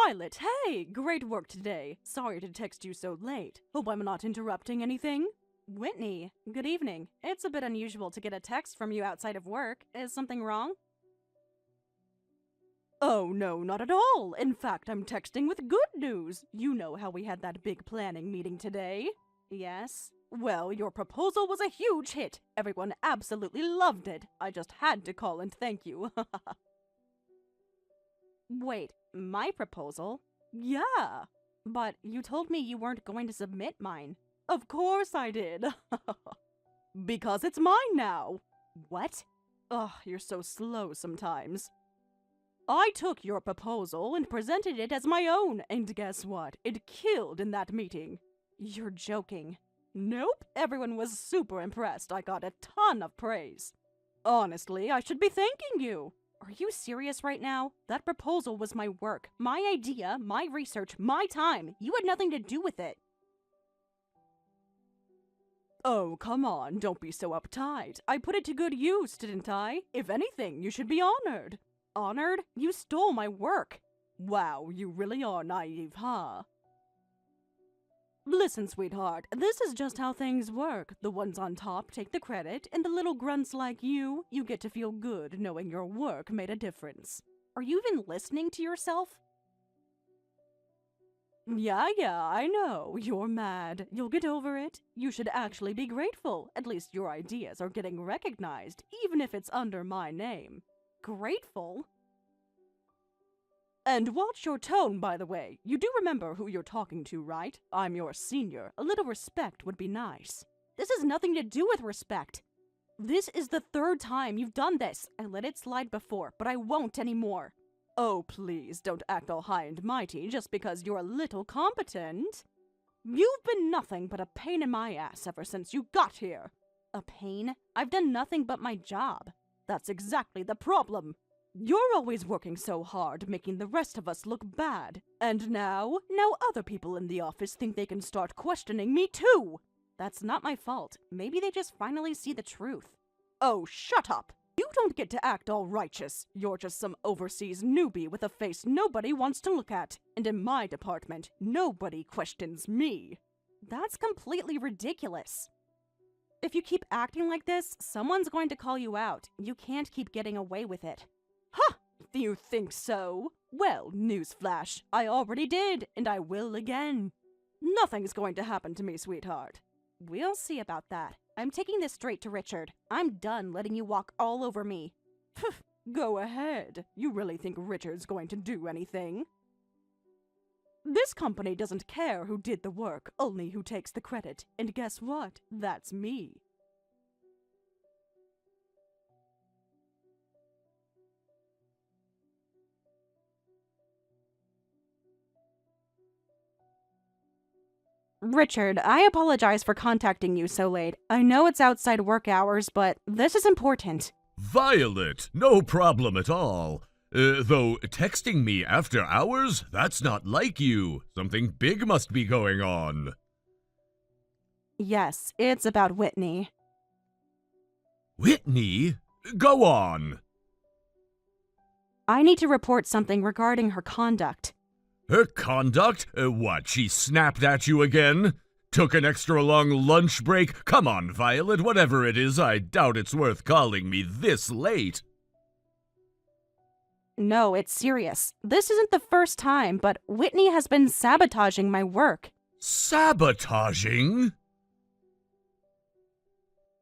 Violet, hey! Great work today. Sorry to text you so late. Hope I'm not interrupting anything. Whitney, good evening. It's a bit unusual to get a text from you outside of work. Is something wrong? Oh, no, not at all. In fact, I'm texting with good news. You know how we had that big planning meeting today? Yes? Well, your proposal was a huge hit. Everyone absolutely loved it. I just had to call and thank you. Wait, my proposal? Yeah. But you told me you weren't going to submit mine. Of course I did. Because it's mine now. What? Ugh, you're so slow sometimes. I took your proposal and presented it as my own, and guess what? It killed in that meeting. You're joking. Nope, everyone was super impressed. I got a ton of praise. Honestly, I should be thanking you. Are you serious right now? That proposal was my work, my idea, my research, my time. You had nothing to do with it. Oh, come on, don't be so uptight. I put it to good use, didn't I? If anything, you should be honored. Honored? You stole my work. Wow, you really are naive, huh? Listen, sweetheart, this is just how things work. The ones on top take the credit, and the little grunts like you get to feel good knowing your work made a difference. Are you even listening to yourself? Yeah, I know. You're mad. You'll get over it. You should actually be grateful. At least your ideas are getting recognized, even if it's under my name. Grateful? And watch your tone, by the way. You do remember who you're talking to, right? I'm your senior. A little respect would be nice. This has nothing to do with respect. This is the third time you've done this. I let it slide before, but I won't anymore. Oh, please, don't act all high and mighty just because you're a little competent. You've been nothing but a pain in my ass ever since you got here. A pain? I've done nothing but my job. That's exactly the problem. You're always working so hard, making the rest of us look bad. And now other people in the office think they can start questioning me too. That's not my fault. Maybe they just finally see the truth. Oh, shut up. You don't get to act all righteous. You're just some overseas newbie with a face nobody wants to look at. And in my department, nobody questions me. That's completely ridiculous. If you keep acting like this, someone's going to call you out. You can't keep getting away with it. Huh! You think so? Well, newsflash. I already did, and I will again. Nothing's going to happen to me, sweetheart. We'll see about that. I'm taking this straight to Richard. I'm done letting you walk all over me. Go ahead. You really think Richard's going to do anything? This company doesn't care who did the work, only who takes the credit. And guess what? That's me. Richard, I apologize for contacting you so late. I know it's outside work hours, but this is important. Violet, no problem at all. Though texting me after hours, that's not like you. Something big must be going on. Yes, it's about Whitney. Whitney? Go on. I need to report something regarding her conduct. Her conduct? What, she snapped at you again? Took an extra long lunch break? Come on, Violet, whatever it is, I doubt it's worth calling me this late. No, it's serious. This isn't the first time, but Whitney has been sabotaging my work. Sabotaging?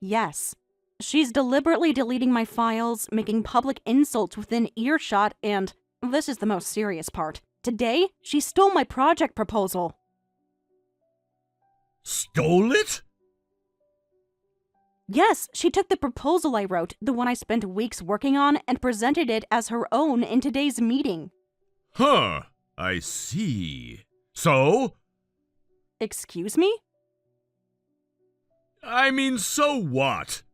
Yes. She's deliberately deleting my files, making public insults within earshot, and this is the most serious part. Today, she stole my project proposal. Stole it? Yes, she took the proposal I wrote, the one I spent weeks working on, and presented it as her own in today's meeting. Huh, I see. So? Excuse me? I mean, so what?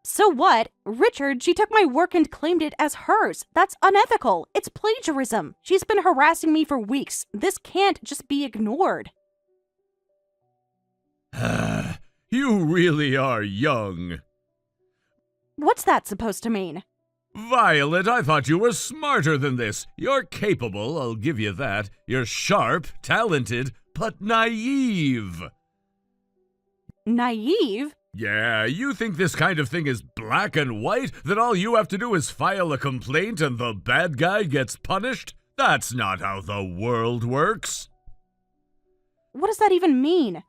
So what? Richard, she took my work and claimed it as hers. That's unethical. It's plagiarism. She's been harassing me for weeks. This can't just be ignored. You really are young. What's that supposed to mean? Violet, I thought you were smarter than this. You're capable, I'll give you that. You're sharp, talented, but naive. Naive? Yeah, you think this kind of thing is black and white? That all you have to do is file a complaint and the bad guy gets punished? That's not how the world works. What does that even mean?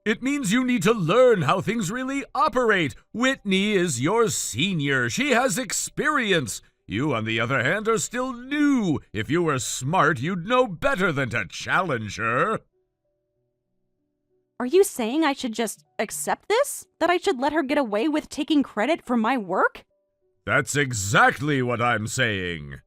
It means you need to learn how things really operate. Whitney is your senior. She has experience. You, on the other hand, are still new. If you were smart, you'd know better than to challenge her. Are you saying I should just accept this? That I should let her get away with taking credit for my work? That's exactly what I'm saying.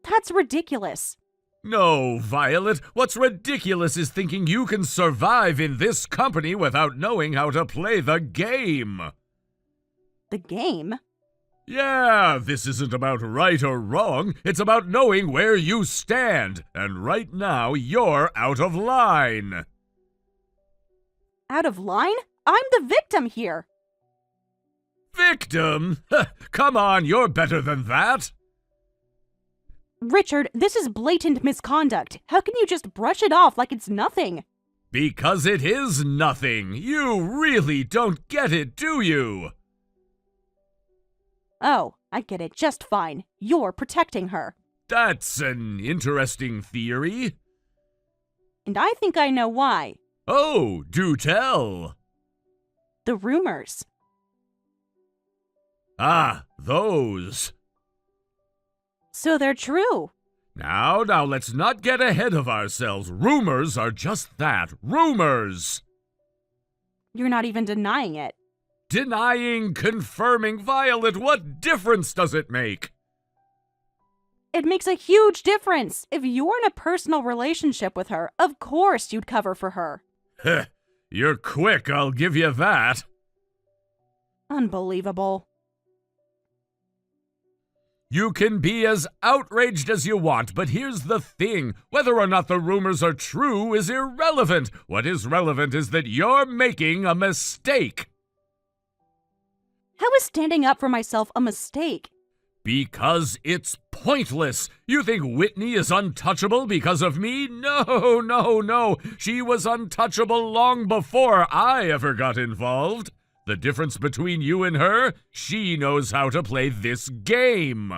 That's ridiculous. No, Violet, what's ridiculous is thinking you can survive in this company without knowing how to play the game. The game? Yeah, this isn't about right or wrong. It's about knowing where you stand. And right now, you're out of line. Out of line? I'm the victim here. Victim? Come on, you're better than that. Richard, this is blatant misconduct. How can you just brush it off like it's nothing? Because it is nothing. You really don't get it, do you? Oh, I get it just fine. You're protecting her. That's an interesting theory. And I think I know why. Oh, do tell. The rumors. Ah, those. So they're true. Now, let's not get ahead of ourselves. Rumors are just that, rumors. You're not even denying it. Denying, confirming, Violet, what difference does it make? It makes a huge difference. If you're in a personal relationship with her, of course you'd cover for her. Heh, you're quick, I'll give you that. Unbelievable. You can be as outraged as you want, but here's the thing. Whether or not the rumors are true is irrelevant. What is relevant is that you're making a mistake. How is standing up for myself a mistake? Because it's pointless. You think Whitney is untouchable because of me? No. She was untouchable long before I ever got involved. The difference between you and her, she knows how to play this game.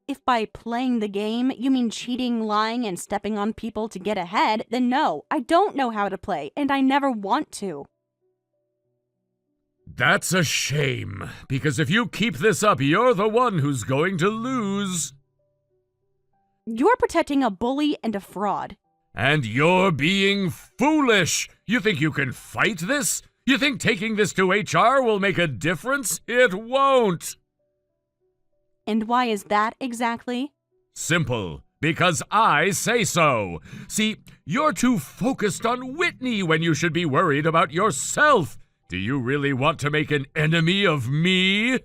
If by playing the game you mean cheating, lying, and stepping on people to get ahead, then no, I don't know how to play, and I never want to. That's a shame, because if you keep this up, you're the one who's going to lose. You're protecting a bully and a fraud. And you're being foolish. You think you can fight this? You think taking this to HR will make a difference? It won't. And why is that exactly? Simple. Because I say so. See, you're too focused on Whitney when you should be worried about yourself. Do you really want to make an enemy of me?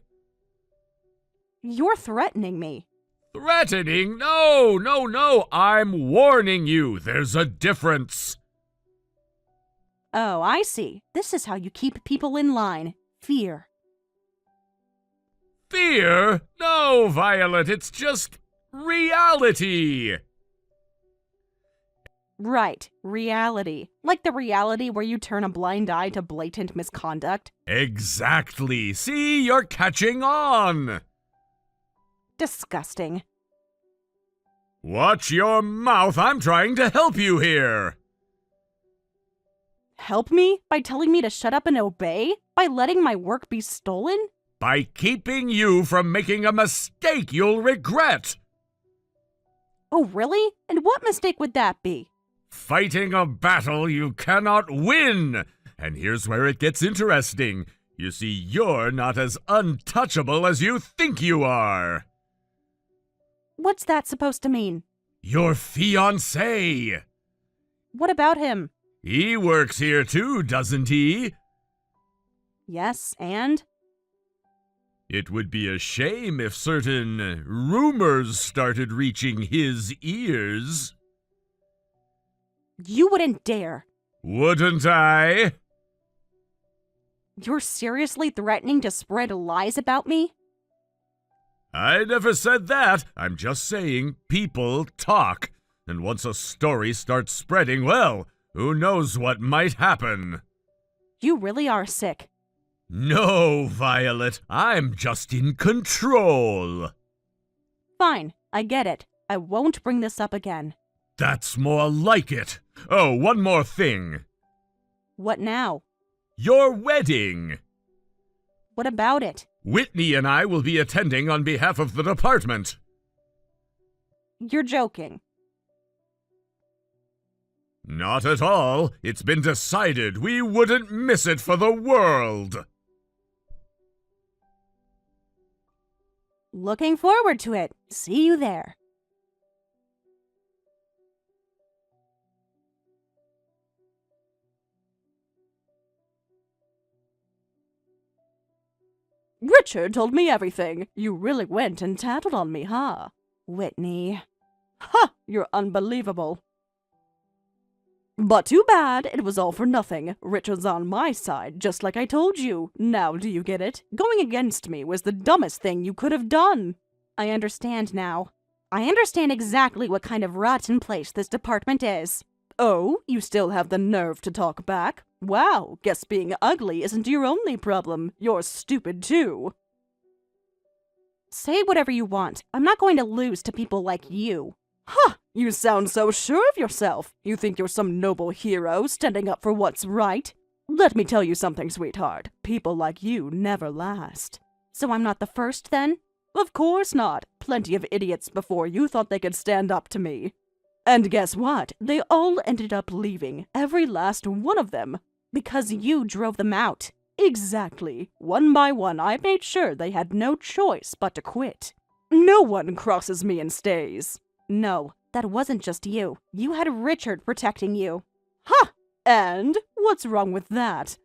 You're threatening me. Threatening? No. I'm warning you. There's a difference. Oh, I see. This is how you keep people in line. Fear. Fear? No, Violet, it's just reality. Right, reality. Like the reality where you turn a blind eye to blatant misconduct. Exactly. See, you're catching on. Disgusting. Watch your mouth. I'm trying to help you here. Help me? By telling me to shut up and obey? By letting my work be stolen? By keeping you from making a mistake you'll regret. Oh, really? And what mistake would that be? Fighting a battle you cannot win. And here's where it gets interesting. You see, you're not as untouchable as you think you are. What's that supposed to mean? Your fiancé. What about him? He works here too, doesn't he? Yes, and? It would be a shame if certain rumors started reaching his ears. You wouldn't dare. Wouldn't I? You're seriously threatening to spread lies about me? I never said that. I'm just saying people talk. And once a story starts spreading, well, who knows what might happen? You really are sick. No, Violet, I'm just in control. Fine, I get it. I won't bring this up again. That's more like it. Oh, one more thing. What now? Your wedding. What about it? Whitney and I will be attending on behalf of the department. You're joking. Not at all. It's been decided. We wouldn't miss it for the world. Looking forward to it. See you there. Richard told me everything. You really went and tattled on me, huh? Whitney. Ha! You're unbelievable. But too bad, it was all for nothing. Richard's on my side, just like I told you. Now do you get it? Going against me was the dumbest thing you could have done. I understand now. I understand exactly what kind of rotten place this department is. Oh, you still have the nerve to talk back? Wow, guess being ugly isn't your only problem. You're stupid too. Say whatever you want. I'm not going to lose to people like you. Huh, you sound so sure of yourself. You think you're some noble hero standing up for what's right? Let me tell you something, sweetheart. People like you never last. So I'm not the first, then? Of course not. Plenty of idiots before you thought they could stand up to me. And guess what? They all ended up leaving, every last one of them, because you drove them out. Exactly. One by one, I made sure they had no choice but to quit. No one crosses me and stays. No, that wasn't just you. You had Richard protecting you. Huh! And what's wrong with that?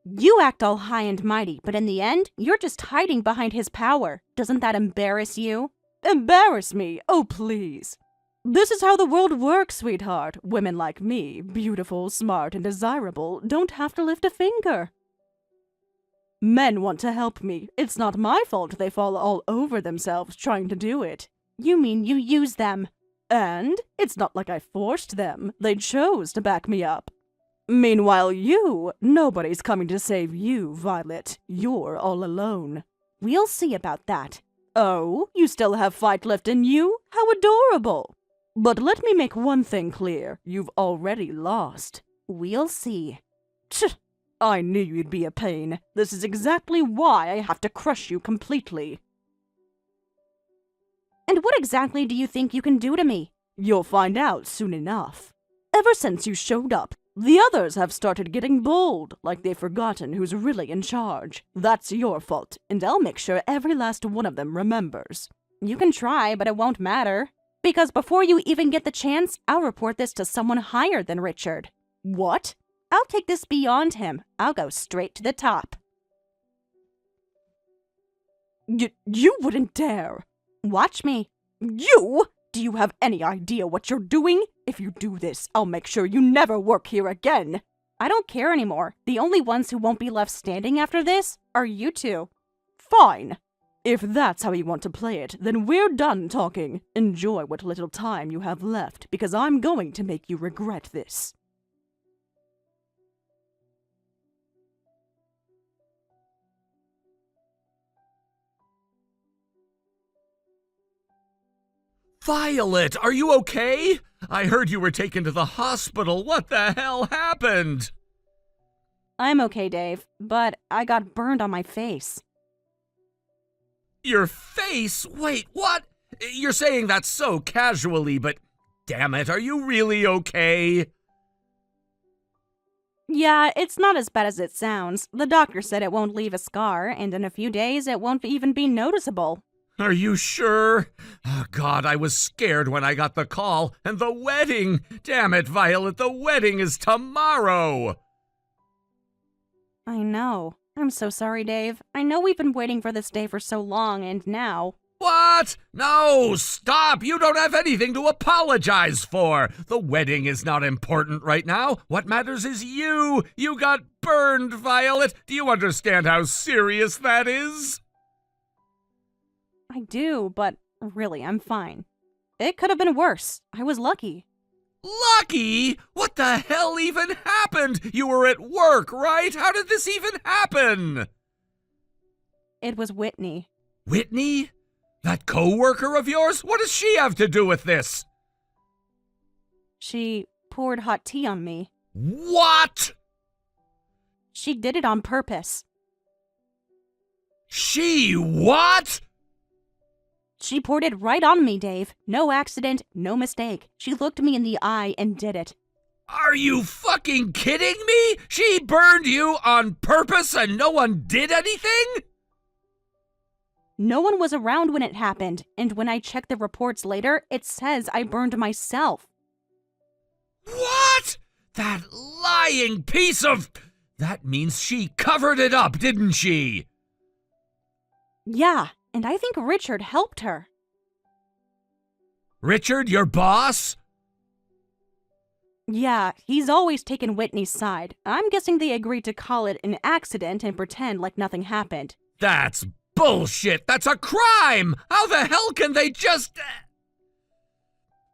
You act all high and mighty, but in the end, you're just hiding behind his power. Doesn't that embarrass you? Embarrass me? Oh, please. This is how the world works, sweetheart. Women like me, beautiful, smart, and desirable, don't have to lift a finger. Men want to help me. It's not my fault they fall all over themselves trying to do it. You mean you use them? And it's not like I forced them. They chose to back me up. Meanwhile, nobody's coming to save you, Violet. You're all alone. We'll see about that. Oh, you still have fight left in you? How adorable! But let me make one thing clear. You've already lost. We'll see. Tch! I knew you'd be a pain. This is exactly why I have to crush you completely. And what exactly do you think you can do to me? You'll find out soon enough. Ever since you showed up, the others have started getting bold, like they've forgotten who's really in charge. That's your fault, and I'll make sure every last one of them remembers. You can try, but it won't matter. Because before you even get the chance, I'll report this to someone higher than Richard. What? I'll take this beyond him. I'll go straight to the top. You wouldn't dare. Watch me. You? Do you have any idea what you're doing? If you do this, I'll make sure you never work here again. I don't care anymore. The only ones who won't be left standing after this are you two. Fine. If that's how you want to play it, then we're done talking. Enjoy what little time you have left, because I'm going to make you regret this. Violet, are you okay? I heard you were taken to the hospital. What the hell happened? I'm okay, Dave, but I got burned on my face. Your face? Wait, what? You're saying that so casually, but damn it, are you really okay? Yeah, it's not as bad as it sounds. The doctor said it won't leave a scar, and in a few days it won't even be noticeable. Are you sure? Oh, God, I was scared when I got the call. And the wedding! Damn it, Violet, the wedding is tomorrow! I know. I'm so sorry, Dave. I know we've been waiting for this day for so long, and now... What? No, stop! You don't have anything to apologize for! The wedding is not important right now. What matters is you! You got burned, Violet! Do you understand how serious that is? I do, but really, I'm fine. It could have been worse. I was lucky. Lucky? What the hell even happened? You were at work, right? How did this even happen? It was Whitney. Whitney? That co-worker of yours? What does she have to do with this? She poured hot tea on me. What? She did it on purpose. She what? She poured it right on me, Dave. No accident, no mistake. She looked me in the eye and did it. Are you fucking kidding me? She burned you on purpose and no one did anything? No one was around when it happened, and when I checked the reports later, it says I burned myself. What? That lying piece of... That means she covered it up, didn't she? Yeah, and I think Richard helped her. Richard, your boss? Yeah, he's always taken Whitney's side. I'm guessing they agreed to call it an accident and pretend like nothing happened. That's bullshit! That's a crime! How the hell can they just...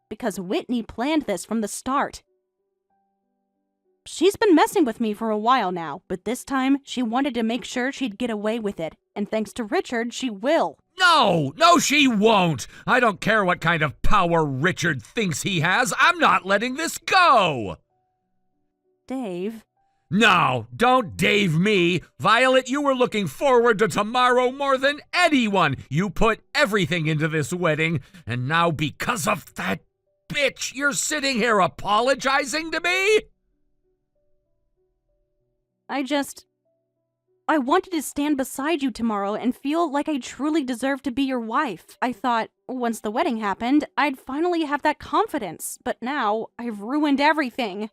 Because Whitney planned this from the start. She's been messing with me for a while now, but this time she wanted to make sure she'd get away with it. And thanks to Richard, she will. No, she won't! I don't care what kind of power Richard thinks he has. I'm not letting this go! Dave... No, don't Dave me. Violet, you were looking forward to tomorrow more than anyone. You put everything into this wedding, and now because of that bitch, you're sitting here apologizing to me? I wanted to stand beside you tomorrow and feel like I truly deserved to be your wife. I thought, once the wedding happened, I'd finally have that confidence. But now, I've ruined everything.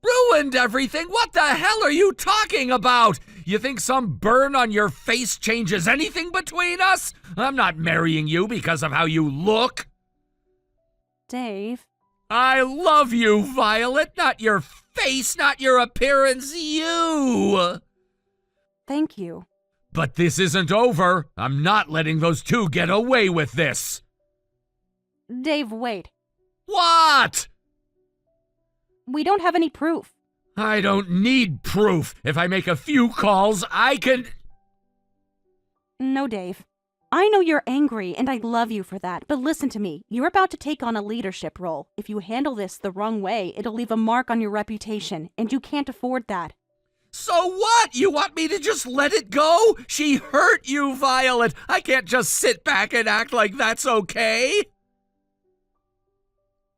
Ruined everything? What the hell are you talking about? You think some burn on your face changes anything between us? I'm not marrying you because of how you look. Dave. I love you, Violet. Not your face, not your appearance, you. Thank you. But this isn't over. I'm not letting those two get away with this. Dave, wait. What? We don't have any proof. I don't need proof. If I make a few calls, I can... No, Dave. I know you're angry, and I love you for that, but listen to me. You're about to take on a leadership role. If you handle this the wrong way, it'll leave a mark on your reputation, and you can't afford that. So what? You want me to just let it go? She hurt you, Violet. I can't just sit back and act like that's okay.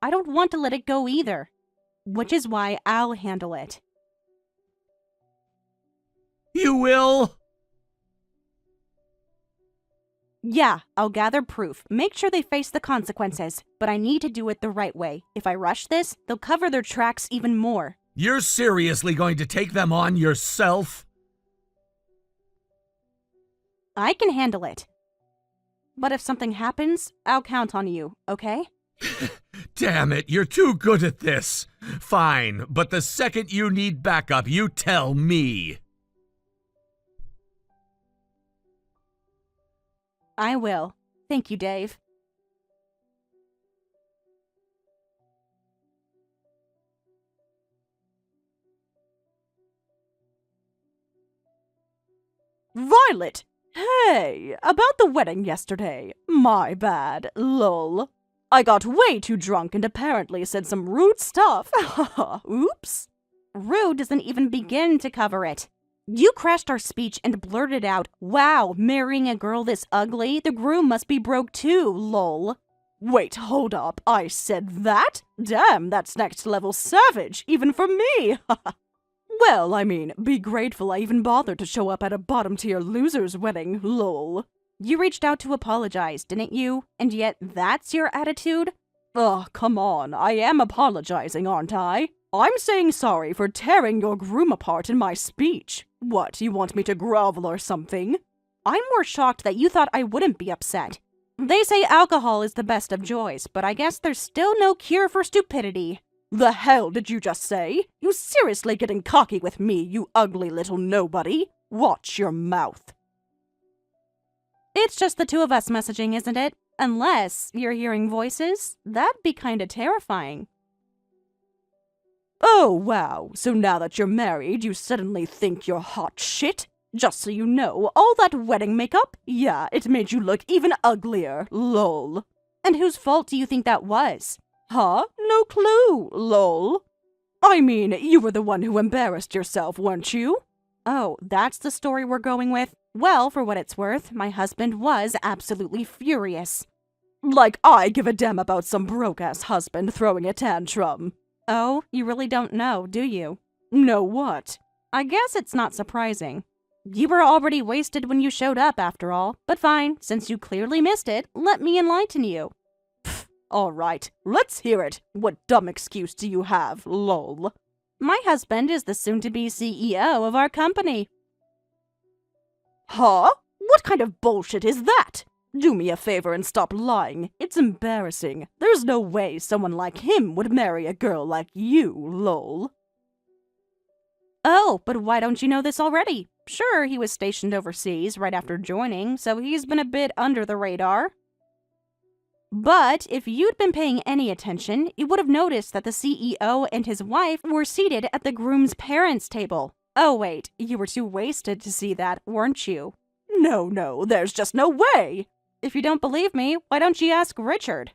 I don't want to let it go either. Which is why I'll handle it. You will? Yeah, I'll gather proof. Make sure they face the consequences. But I need to do it the right way. If I rush this, they'll cover their tracks even more. You're seriously going to take them on yourself? I can handle it. But if something happens, I'll count on you, okay? Damn it, you're too good at this. Fine, but the second you need backup, you tell me. I will. Thank you, Dave. Violet! Hey, about the wedding yesterday. My bad, lol. I got way too drunk and apparently said some rude stuff. Oops. Rude doesn't even begin to cover it. You crashed our speech and blurted out, "Wow, marrying a girl this ugly? The groom must be broke too, lol." Wait, hold up. I said that? Damn, that's next level savage, even for me. Well, I mean, be grateful I even bothered to show up at a bottom-tier loser's wedding, lol. You reached out to apologize, didn't you? And yet that's your attitude? Ugh, come on. I am apologizing, aren't I? I'm saying sorry for tearing your groom apart in my speech. What, you want me to grovel or something? I'm more shocked that you thought I wouldn't be upset. They say alcohol is the best of joys, but I guess there's still no cure for stupidity. The hell did you just say? You seriously getting cocky with me, you ugly little nobody? Watch your mouth. It's just the two of us messaging, isn't it? Unless you're hearing voices. That'd be kinda terrifying. Oh, wow. So now that you're married, you suddenly think you're hot shit? Just so you know, all that wedding makeup? Yeah, it made you look even uglier. Lol. And whose fault do you think that was? Huh? No clue. Lol. I mean, you were the one who embarrassed yourself, weren't you? Oh, that's the story we're going with? Well, for what it's worth, my husband was absolutely furious. Like I give a damn about some broke-ass husband throwing a tantrum. Oh, you really don't know, do you? Know what? I guess it's not surprising. You were already wasted when you showed up, after all. But fine, since you clearly missed it, let me enlighten you. Pfft, all right, let's hear it. What dumb excuse do you have, lol? My husband is the soon-to-be CEO of our company. Huh? What kind of bullshit is that? Do me a favor and stop lying. It's embarrassing. There's no way someone like him would marry a girl like you, lol. Oh, but why don't you know this already? Sure, he was stationed overseas right after joining, so he's been a bit under the radar. But if you'd been paying any attention, you would have noticed that the CEO and his wife were seated at the groom's parents' table. Oh wait, you were too wasted to see that, weren't you? No, there's just no way! If you don't believe me, why don't you ask Richard?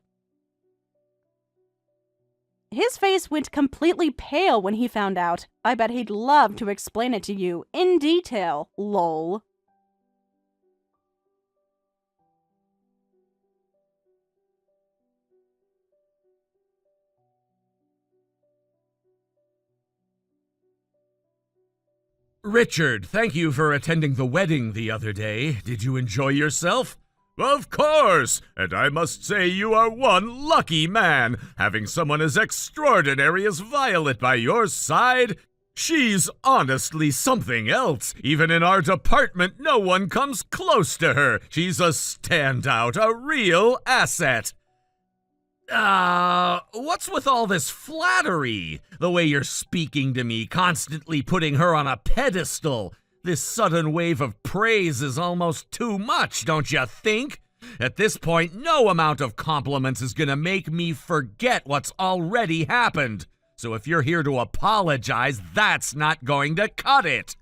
His face went completely pale when he found out. I bet he'd love to explain it to you in detail, lol. Richard, thank you for attending the wedding the other day. Did you enjoy yourself? Of course! And I must say you are one lucky man, having someone as extraordinary as Violet by your side. She's honestly something else. Even in our department, no one comes close to her. She's a standout, a real asset. What's with all this flattery? The way you're speaking to me, constantly putting her on a pedestal. This sudden wave of praise is almost too much, don't you think? At this point, no amount of compliments is gonna make me forget what's already happened. So if you're here to apologize, that's not going to cut it.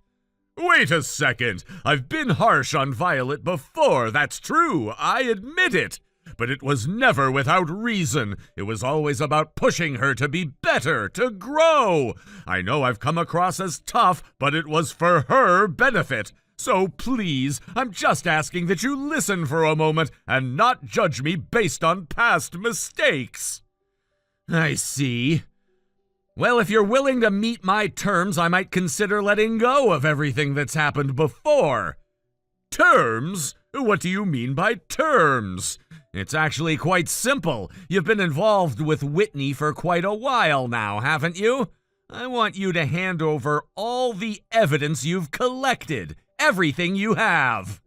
Wait a second. I've been harsh on Violet before, that's true. I admit it. But it was never without reason. It was always about pushing her to be better, to grow. I know I've come across as tough, but it was for her benefit. So please, I'm just asking that you listen for a moment and not judge me based on past mistakes. I see. Well, if you're willing to meet my terms, I might consider letting go of everything that's happened before. Terms? What do you mean by terms? It's actually quite simple. You've been involved with Whitney for quite a while now, haven't you? I want you to hand over all the evidence you've collected. Everything you have.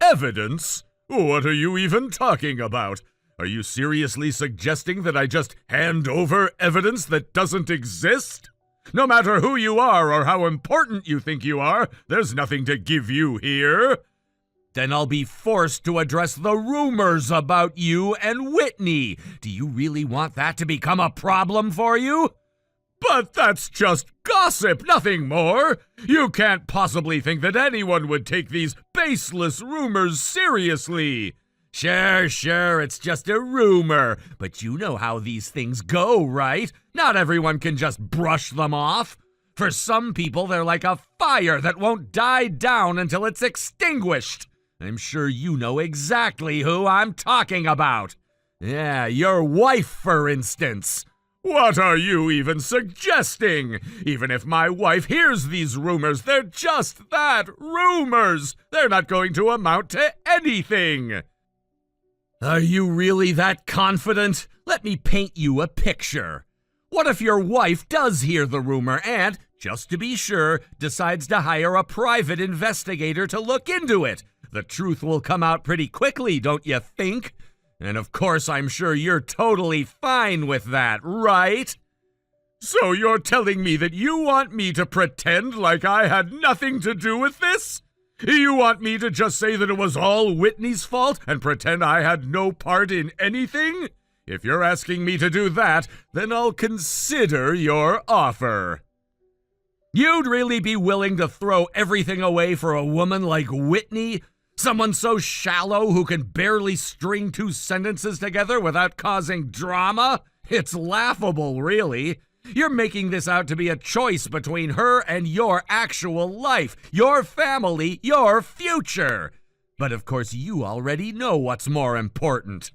Evidence? What are you even talking about? Are you seriously suggesting that I just hand over evidence that doesn't exist? No matter who you are or how important you think you are, there's nothing to give you here. Then I'll be forced to address the rumors about you and Whitney. Do you really want that to become a problem for you? But that's just gossip, nothing more. You can't possibly think that anyone would take these baseless rumors seriously. Sure, it's just a rumor. But you know how these things go, right? Not everyone can just brush them off. For some people, they're like a fire that won't die down until it's extinguished. I'm sure you know exactly who I'm talking about. Yeah, your wife, for instance. What are you even suggesting? Even if my wife hears these rumors, they're just that, rumors. They're not going to amount to anything. Are you really that confident? Let me paint you a picture. What if your wife does hear the rumor and, just to be sure, decides to hire a private investigator to look into it? The truth will come out pretty quickly, don't you think? And of course, I'm sure you're totally fine with that, right? So you're telling me that you want me to pretend like I had nothing to do with this? You want me to just say that it was all Whitney's fault and pretend I had no part in anything? If you're asking me to do that, then I'll consider your offer. You'd really be willing to throw everything away for a woman like Whitney? Someone so shallow who can barely string two sentences together without causing drama? It's laughable, really. You're making this out to be a choice between her and your actual life, your family, your future. But of course you already know what's more important.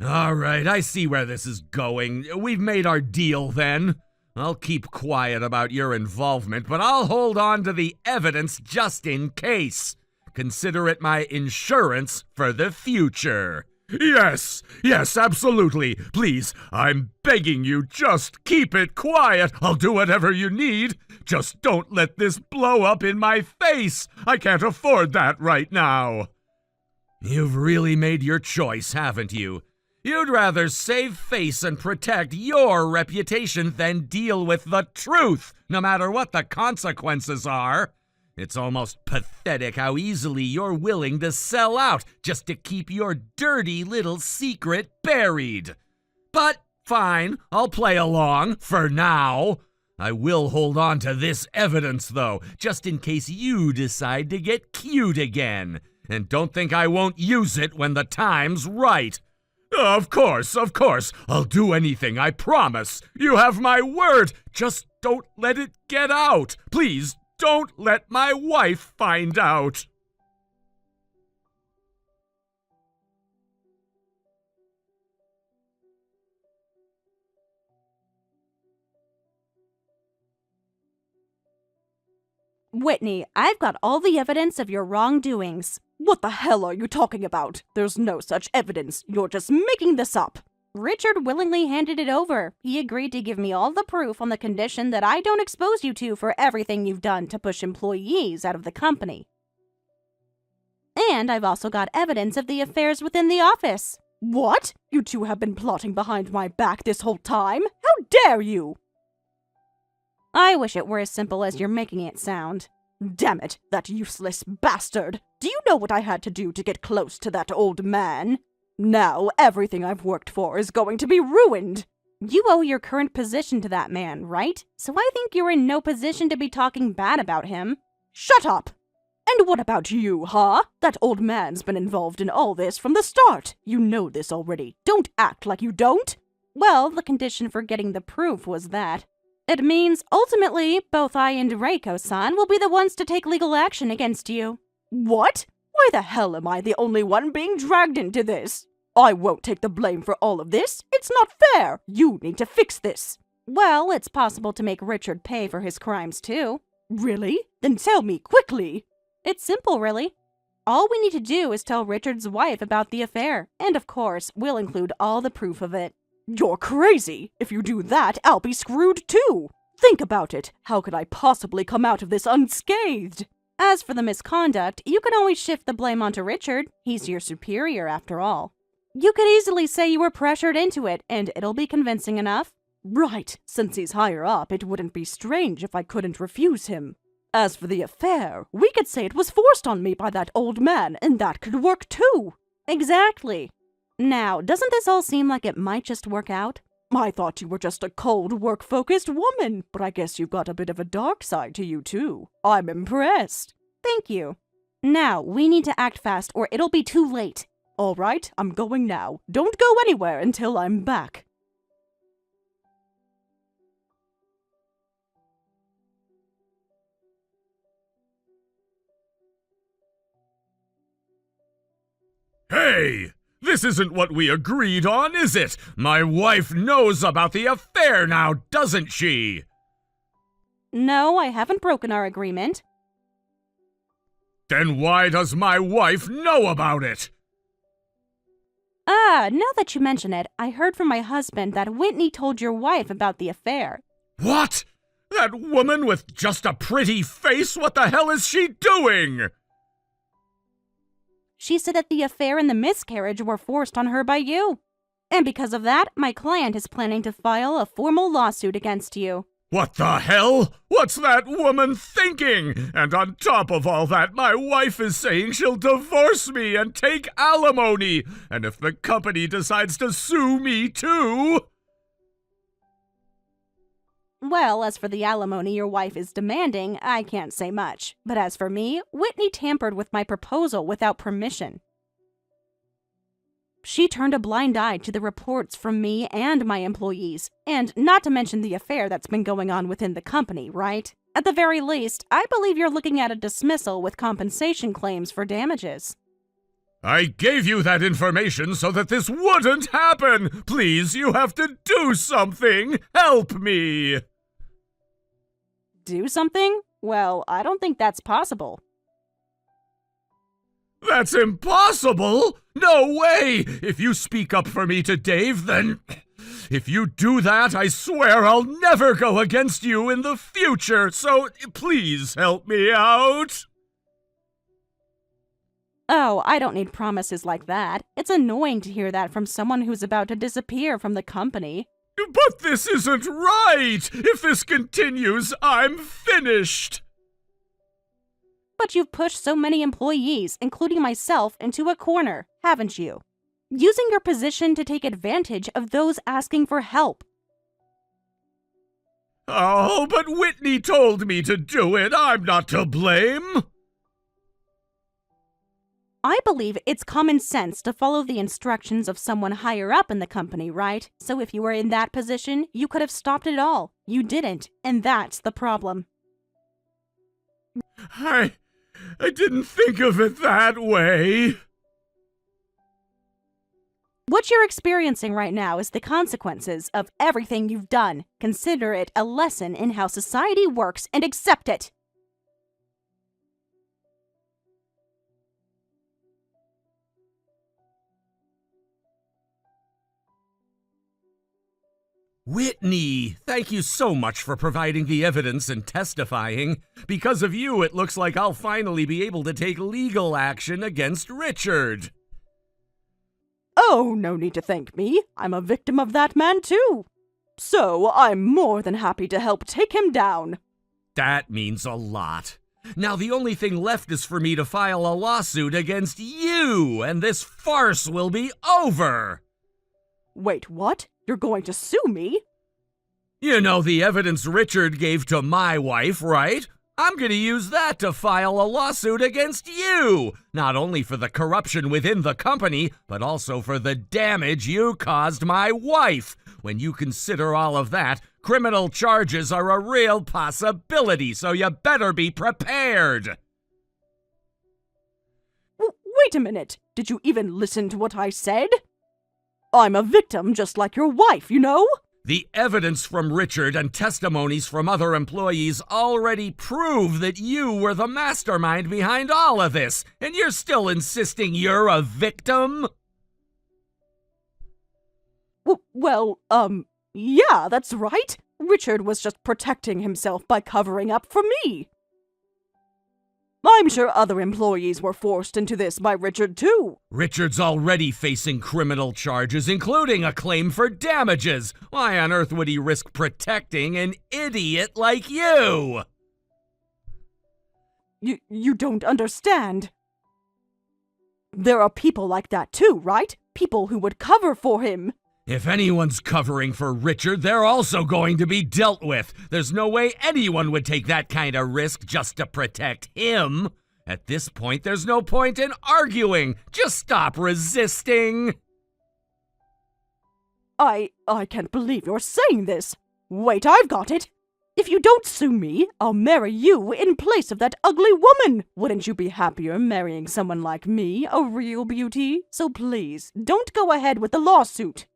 All right, I see where this is going. We've made our deal then. I'll keep quiet about your involvement, but I'll hold on to the evidence just in case. Consider it my insurance for the future. Yes, absolutely. Please, I'm begging you, just keep it quiet. I'll do whatever you need. Just don't let this blow up in my face. I can't afford that right now. You've really made your choice, haven't you? You'd rather save face and protect your reputation than deal with the truth, no matter what the consequences are. It's almost pathetic how easily you're willing to sell out just to keep your dirty little secret buried. But fine, I'll play along for now. I will hold on to this evidence, though, just in case you decide to get cute again. And don't think I won't use it when the time's right. Of course. I'll do anything, I promise. You have my word. Just don't let it get out. Please, don't let my wife find out. Whitney, I've got all the evidence of your wrongdoings. What the hell are you talking about? There's no such evidence. You're just making this up. Richard willingly handed it over. He agreed to give me all the proof on the condition that I don't expose you two for everything you've done to push employees out of the company. And I've also got evidence of the affairs within the office. What? You two have been plotting behind my back this whole time? How dare you? I wish it were as simple as you're making it sound. Damn it, that useless bastard! Do you know what I had to do to get close to that old man? Now everything I've worked for is going to be ruined! You owe your current position to that man, right? So I think you're in no position to be talking bad about him. Shut up! And what about you, huh? That old man's been involved in all this from the start. You know this already. Don't act like you don't! Well, the condition for getting the proof was that. It means, ultimately, both I and Reiko-san will be the ones to take legal action against you. What? Why the hell am I the only one being dragged into this? I won't take the blame for all of this. It's not fair. You need to fix this. Well, it's possible to make Richard pay for his crimes, too. Really? Then tell me quickly. It's simple, really. All we need to do is tell Richard's wife about the affair. And of course, we'll include all the proof of it. You're crazy! If you do that, I'll be screwed too! Think about it! How could I possibly come out of this unscathed? As for the misconduct, you can always shift the blame onto Richard. He's your superior, after all. You could easily say you were pressured into it, and it'll be convincing enough. Right, since he's higher up, it wouldn't be strange if I couldn't refuse him. As for the affair, we could say it was forced on me by that old man, and that could work too. Exactly. Now, doesn't this all seem like it might just work out? I thought you were just a cold, work-focused woman, but I guess you've got a bit of a dark side to you, too. I'm impressed. Thank you. Now, we need to act fast or it'll be too late. All right, I'm going now. Don't go anywhere until I'm back. Hey! This isn't what we agreed on, is it? My wife knows about the affair now, doesn't she? No, I haven't broken our agreement. Then why does my wife know about it? Now that you mention it, I heard from my husband that Whitney told your wife about the affair. What? That woman with just a pretty face? What the hell is she doing? She said that the affair and the miscarriage were forced on her by you. And because of that, my client is planning to file a formal lawsuit against you. What the hell? What's that woman thinking? And on top of all that, my wife is saying she'll divorce me and take alimony. And if the company decides to sue me too... Well, as for the alimony your wife is demanding, I can't say much. But as for me, Whitney tampered with my proposal without permission. She turned a blind eye to the reports from me and my employees, and not to mention the affair that's been going on within the company, right? At the very least, I believe you're looking at a dismissal with compensation claims for damages. I gave you that information so that this wouldn't happen! Please, you have to do something! Help me! Do something? Well, I don't think that's possible. That's impossible! No way! If you speak up for me to Dave, then... If you do that, I swear I'll never go against you in the future, so please help me out! Oh, I don't need promises like that. It's annoying to hear that from someone who's about to disappear from the company. But this isn't right! If this continues, I'm finished! But you've pushed so many employees, including myself, into a corner, haven't you? Using your position to take advantage of those asking for help. Oh, but Whitney told me to do it. I'm not to blame. I believe it's common sense to follow the instructions of someone higher up in the company, right? So if you were in that position, you could have stopped it all. You didn't, and that's the problem. I didn't think of it that way. What you're experiencing right now is the consequences of everything you've done. Consider it a lesson in how society works and accept it. Whitney, thank you so much for providing the evidence and testifying. Because of you, it looks like I'll finally be able to take legal action against Richard. Oh, no need to thank me. I'm a victim of that man too. So I'm more than happy to help take him down. That means a lot. Now the only thing left is for me to file a lawsuit against you, and this farce will be over. Wait, what? You're going to sue me? You know the evidence Richard gave to my wife, right? I'm going to use that to file a lawsuit against you, not only for the corruption within the company, but also for the damage you caused my wife. When you consider all of that, criminal charges are a real possibility, so you better be prepared. Wait a minute. Did you even listen to what I said? I'm a victim just like your wife, you know? The evidence from Richard and testimonies from other employees already prove that you were the mastermind behind all of this, and you're still insisting you're a victim? Yeah, that's right. Richard was just protecting himself by covering up for me. I'm sure other employees were forced into this by Richard too. Richard's already facing criminal charges, including a claim for damages. Why on earth would he risk protecting an idiot like you? You don't understand. There are people like that too, right? People who would cover for him. If anyone's covering for Richard, they're also going to be dealt with. There's no way anyone would take that kind of risk just to protect him. At this point, there's no point in arguing. Just stop resisting. I can't believe you're saying this. Wait, I've got it. If you don't sue me, I'll marry you in place of that ugly woman. Wouldn't you be happier marrying someone like me, a real beauty? So please, don't go ahead with the lawsuit.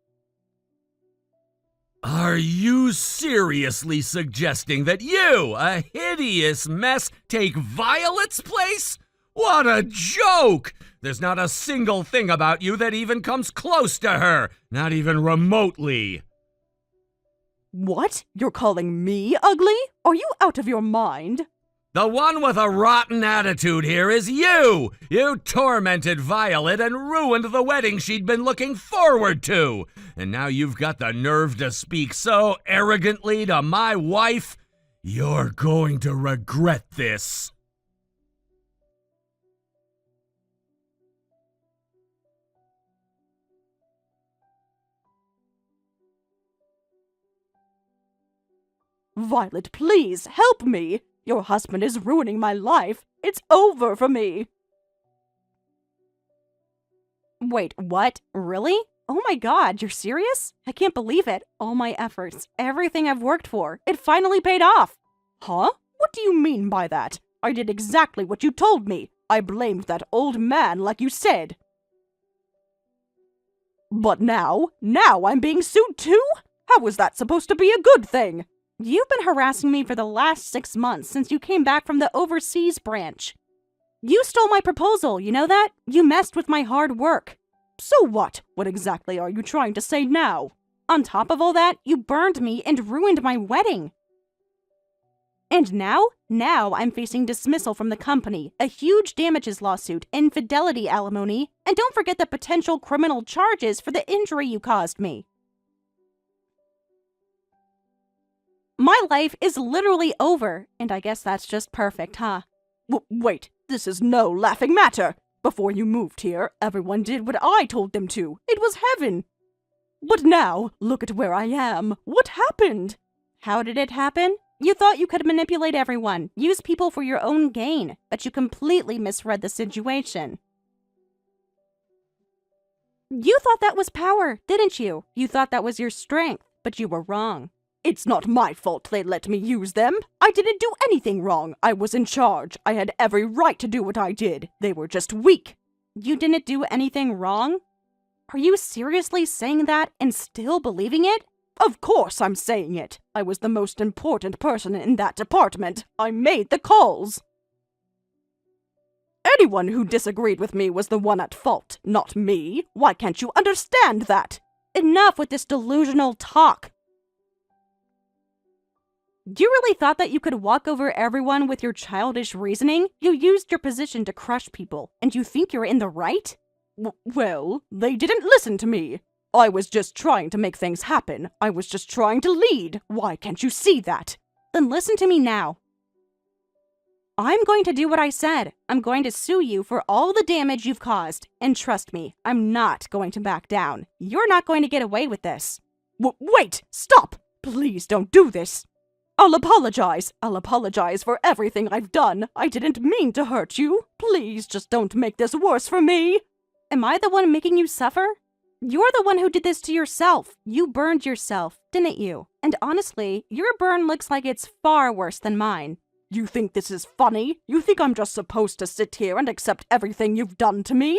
Are you seriously suggesting that you, a hideous mess, take Violet's place? What a joke! There's not a single thing about you that even comes close to her, not even remotely. What? You're calling me ugly? Are you out of your mind? The one with a rotten attitude here is you! You tormented Violet and ruined the wedding she'd been looking forward to! And now you've got the nerve to speak so arrogantly to my wife? You're going to regret this. Violet, please, help me! Your husband is ruining my life. It's over for me. Wait, what? Really? Oh my god, you're serious? I can't believe it. All my efforts, everything I've worked for, it finally paid off. Huh? What do you mean by that? I did exactly what you told me. I blamed that old man like you said. But now I'm being sued too? How was that supposed to be a good thing? You've been harassing me for the last 6 months since you came back from the overseas branch. You stole my proposal, you know that? You messed with my hard work. So what? What exactly are you trying to say now? On top of all that, you burned me and ruined my wedding. And now I'm facing dismissal from the company, a huge damages lawsuit, infidelity alimony, and don't forget the potential criminal charges for the injury you caused me. My life is literally over, and I guess that's just perfect, huh? Wait, this is no laughing matter. Before you moved here, everyone did what I told them to. It was heaven. But now, look at where I am. What happened? How did it happen? You thought you could manipulate everyone, use people for your own gain, but you completely misread the situation. You thought that was power, didn't you? You thought that was your strength, but you were wrong. It's not my fault they let me use them. I didn't do anything wrong. I was in charge. I had every right to do what I did. They were just weak. You didn't do anything wrong? Are you seriously saying that and still believing it? Of course I'm saying it. I was the most important person in that department. I made the calls. Anyone who disagreed with me was the one at fault, not me. Why can't you understand that? Enough with this delusional talk. You really thought that you could walk over everyone with your childish reasoning? You used your position to crush people, and you think you're in the right? Well, they didn't listen to me. I was just trying to make things happen. I was just trying to lead. Why can't you see that? Then listen to me now. I'm going to do what I said. I'm going to sue you for all the damage you've caused. And trust me, I'm not going to back down. You're not going to get away with this. Wait! Stop! Please don't do this. I'll apologize. I'll apologize for everything I've done. I didn't mean to hurt you. Please just don't make this worse for me. Am I the one making you suffer? You're the one who did this to yourself. You burned yourself, didn't you? And honestly, your burn looks like it's far worse than mine. You think this is funny? You think I'm just supposed to sit here and accept everything you've done to me?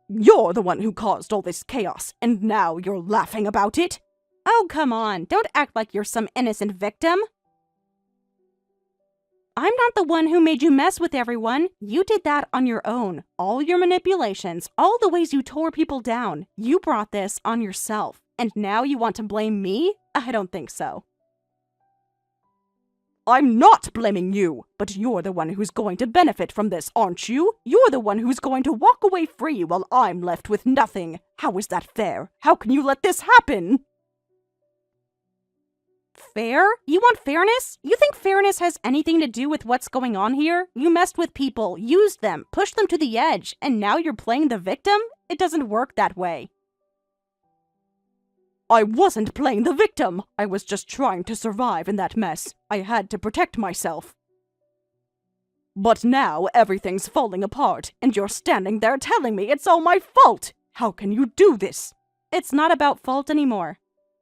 You're the one who caused all this chaos, and now you're laughing about it? Oh, come on. Don't act like you're some innocent victim. I'm not the one who made you mess with everyone. You did that on your own. All your manipulations, all the ways you tore people down. You brought this on yourself. And now you want to blame me? I don't think so. I'm not blaming you, but you're the one who's going to benefit from this, aren't you? You're the one who's going to walk away free while I'm left with nothing. How is that fair? How can you let this happen? Fair? You want fairness? You think fairness has anything to do with what's going on here? You messed with people, used them, pushed them to the edge, and now you're playing the victim? It doesn't work that way. I wasn't playing the victim. I was just trying to survive in that mess. I had to protect myself. But now everything's falling apart, and you're standing there telling me it's all my fault. How can you do this? It's not about fault anymore.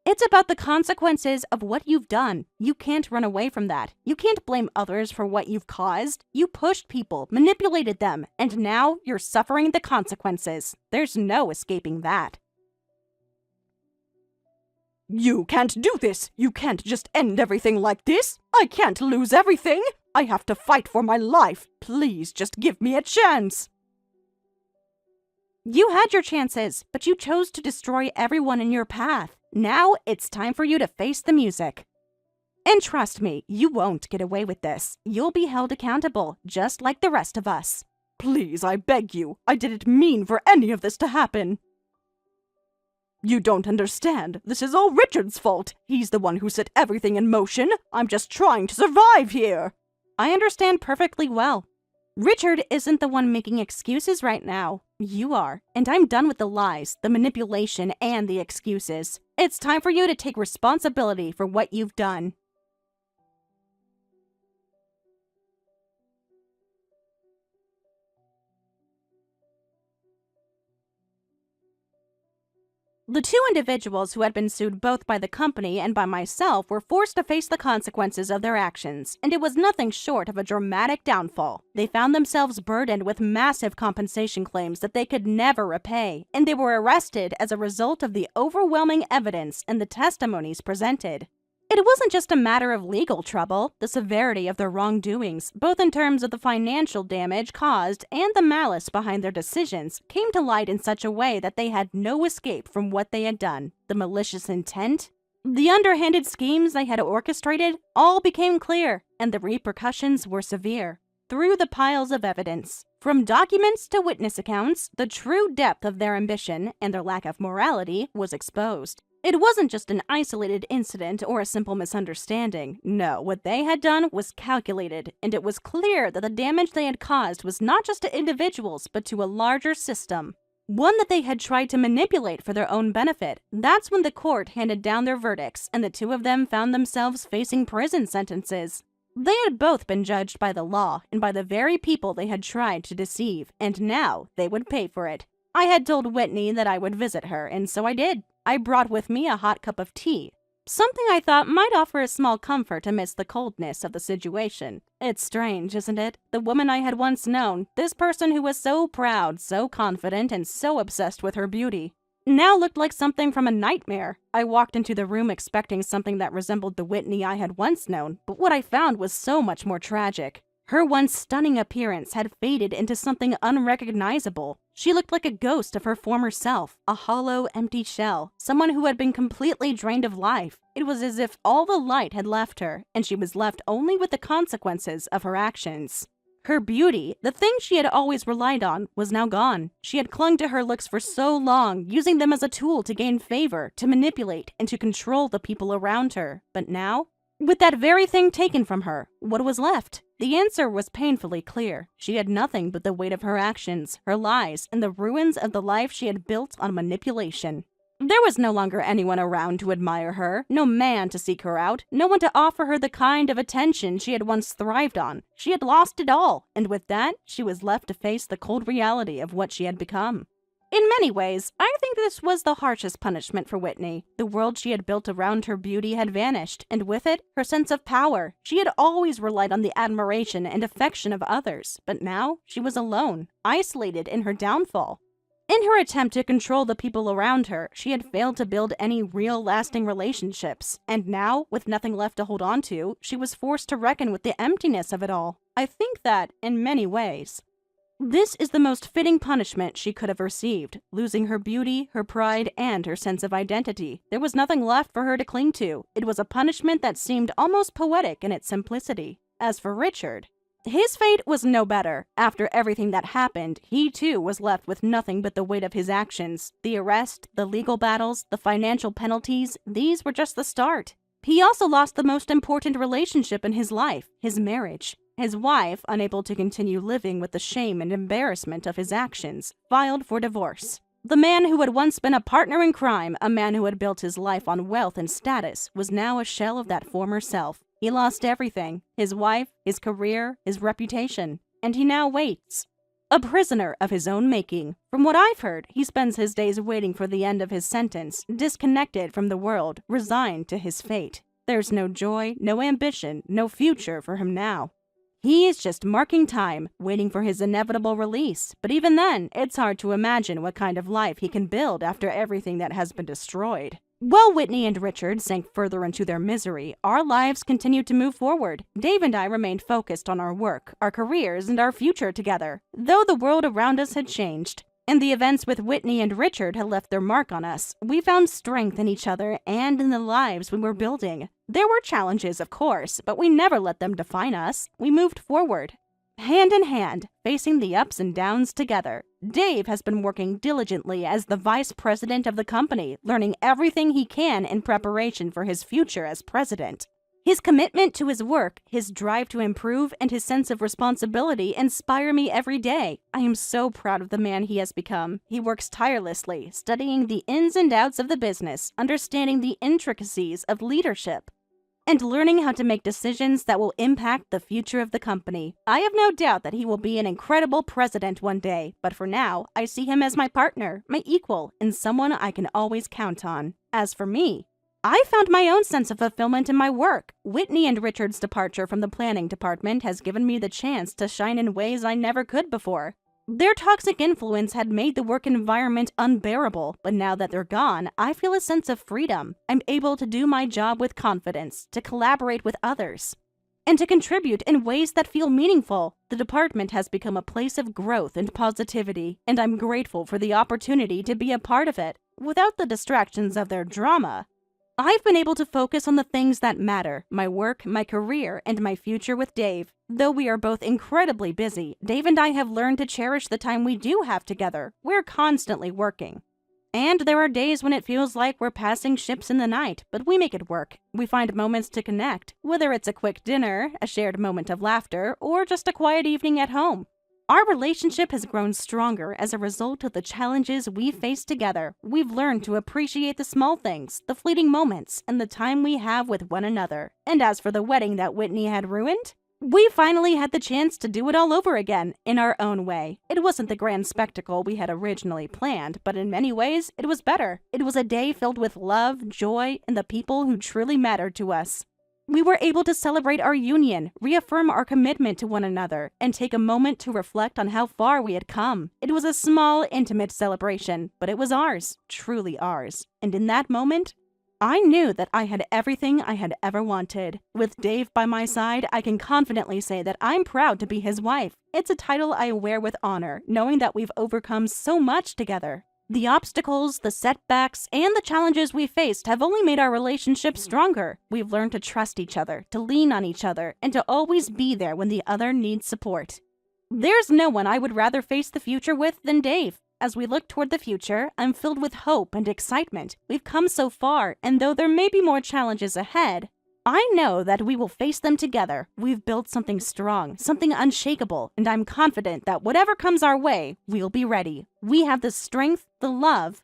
It's about the consequences of what you've done. You can't run away from that. You can't blame others for what you've caused. You pushed people, manipulated them, and now you're suffering the consequences. There's no escaping that. You can't do this. You can't just end everything like this. I can't lose everything. I have to fight for my life. Please just give me a chance. You had your chances, but you chose to destroy everyone in your path. Now it's time for you to face the music. And trust me, you won't get away with this. You'll be held accountable, just like the rest of us. Please, I beg you. I didn't mean for any of this to happen. You don't understand. This is all Richard's fault. He's the one who set everything in motion. I'm just trying to survive here. I understand perfectly well. Richard isn't the one making excuses right now. You are. And I'm done with the lies, the manipulation, and the excuses. It's time for you to take responsibility for what you've done. The two individuals who had been sued both by the company and by myself were forced to face the consequences of their actions, and it was nothing short of a dramatic downfall. They found themselves burdened with massive compensation claims that they could never repay, and they were arrested as a result of the overwhelming evidence and the testimonies presented. It wasn't just a matter of legal trouble. The severity of their wrongdoings, both in terms of the financial damage caused and the malice behind their decisions, came to light in such a way that they had no escape from what they had done. The malicious intent, the underhanded schemes they had orchestrated, all became clear, and the repercussions were severe. Through the piles of evidence, from documents to witness accounts, the true depth of their ambition and their lack of morality was exposed. It wasn't just an isolated incident or a simple misunderstanding. No, what they had done was calculated, and it was clear that the damage they had caused was not just to individuals, but to a larger system. One that they had tried to manipulate for their own benefit. That's when the court handed down their verdicts, and the two of them found themselves facing prison sentences. They had both been judged by the law and by the very people they had tried to deceive, and now they would pay for it. I had told Whitney that I would visit her, and so I did. I brought with me a hot cup of tea, something I thought might offer a small comfort amidst the coldness of the situation. It's strange, isn't it? The woman I had once known, this person who was so proud, so confident, and so obsessed with her beauty, now looked like something from a nightmare. I walked into the room expecting something that resembled the Whitney I had once known, but what I found was so much more tragic. Her once stunning appearance had faded into something unrecognizable. She looked like a ghost of her former self, a hollow, empty shell, someone who had been completely drained of life. It was as if all the light had left her, and she was left only with the consequences of her actions. Her beauty, the thing she had always relied on, was now gone. She had clung to her looks for so long, using them as a tool to gain favor, to manipulate, and to control the people around her. But now, with that very thing taken from her, what was left? The answer was painfully clear. She had nothing but the weight of her actions, her lies, and the ruins of the life she had built on manipulation. There was no longer anyone around to admire her, no man to seek her out, no one to offer her the kind of attention she had once thrived on. She had lost it all, and with that, she was left to face the cold reality of what she had become. In many ways, I think this was the harshest punishment for Whitney. The world she had built around her beauty had vanished, and with it, her sense of power. She had always relied on the admiration and affection of others, but now she was alone, isolated in her downfall. In her attempt to control the people around her, she had failed to build any real lasting relationships, and now, with nothing left to hold on to, she was forced to reckon with the emptiness of it all. I think that, in many ways, this is the most fitting punishment she could have received. Losing her beauty, her pride, and her sense of identity. There was nothing left for her to cling to. It was a punishment that seemed almost poetic in its simplicity. As for Richard, his fate was no better. After everything that happened, he too was left with nothing but the weight of his actions. The arrest, the legal battles, the financial penalties, these were just the start. He also lost the most important relationship in his life, his marriage. His wife, unable to continue living with the shame and embarrassment of his actions, filed for divorce. The man who had once been a partner in crime, a man who had built his life on wealth and status, was now a shell of that former self. He lost everything, his wife, his career, his reputation, and he now waits. A prisoner of his own making. From what I've heard, he spends his days waiting for the end of his sentence, disconnected from the world, resigned to his fate. There's no joy, no ambition, no future for him now. He is just marking time, waiting for his inevitable release. But even then, it's hard to imagine what kind of life he can build after everything that has been destroyed. While Whitney and Richard sank further into their misery, our lives continued to move forward. Dave and I remained focused on our work, our careers, and our future together. Though the world around us had changed, And the events with Whitney and Richard had left their mark on us. We found strength in each other and in the lives we were building. There were challenges, of course, but we never let them define us. We moved forward, hand in hand, facing the ups and downs together. Dave has been working diligently as the vice president of the company, learning everything he can in preparation for his future as president. His commitment to his work, his drive to improve, and his sense of responsibility inspire me every day. I am so proud of the man he has become. He works tirelessly, studying the ins and outs of the business, understanding the intricacies of leadership, and learning how to make decisions that will impact the future of the company. I have no doubt that he will be an incredible president one day, but for now, I see him as my partner, my equal, and someone I can always count on. As for me, I found my own sense of fulfillment in my work. Whitney and Richard's departure from the planning department has given me the chance to shine in ways I never could before. Their toxic influence had made the work environment unbearable, but now that they're gone, I feel a sense of freedom. I'm able to do my job with confidence, to collaborate with others, and to contribute in ways that feel meaningful. The department has become a place of growth and positivity, and I'm grateful for the opportunity to be a part of it. Without the distractions of their drama, I've been able to focus on the things that matter, my work, my career, and my future with Dave. Though we are both incredibly busy, Dave and I have learned to cherish the time we do have together. We're constantly working. And there are days when it feels like we're passing ships in the night, but we make it work. We find moments to connect, whether it's a quick dinner, a shared moment of laughter, or just a quiet evening at home. Our relationship has grown stronger as a result of the challenges we face together. We've learned to appreciate the small things, the fleeting moments, and the time we have with one another. And as for the wedding that Whitney had ruined, we finally had the chance to do it all over again, in our own way. It wasn't the grand spectacle we had originally planned, but in many ways, it was better. It was a day filled with love, joy, and the people who truly mattered to us. We were able to celebrate our union, reaffirm our commitment to one another, and take a moment to reflect on how far we had come. It was a small, intimate celebration, but it was ours, truly ours. And in that moment, I knew that I had everything I had ever wanted. With Dave by my side, I can confidently say that I'm proud to be his wife. It's a title I wear with honor, knowing that we've overcome so much together. The obstacles, the setbacks, and the challenges we faced have only made our relationship stronger. We've learned to trust each other, to lean on each other, and to always be there when the other needs support. There's no one I would rather face the future with than Dave. As we look toward the future, I'm filled with hope and excitement. We've come so far, and though there may be more challenges ahead, I know that we will face them together. We've built something strong, something unshakable, and I'm confident that whatever comes our way, we'll be ready. We have the strength, the love,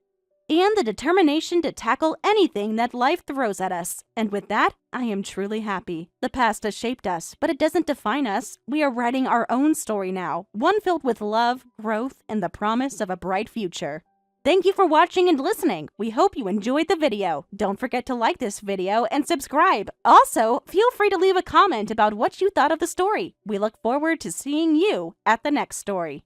and the determination to tackle anything that life throws at us. And with that, I am truly happy. The past has shaped us, but it doesn't define us. We are writing our own story now, one filled with love, growth, and the promise of a bright future. Thank you for watching and listening. We hope you enjoyed the video. Don't forget to like this video and subscribe. Also, feel free to leave a comment about what you thought of the story. We look forward to seeing you at the next story.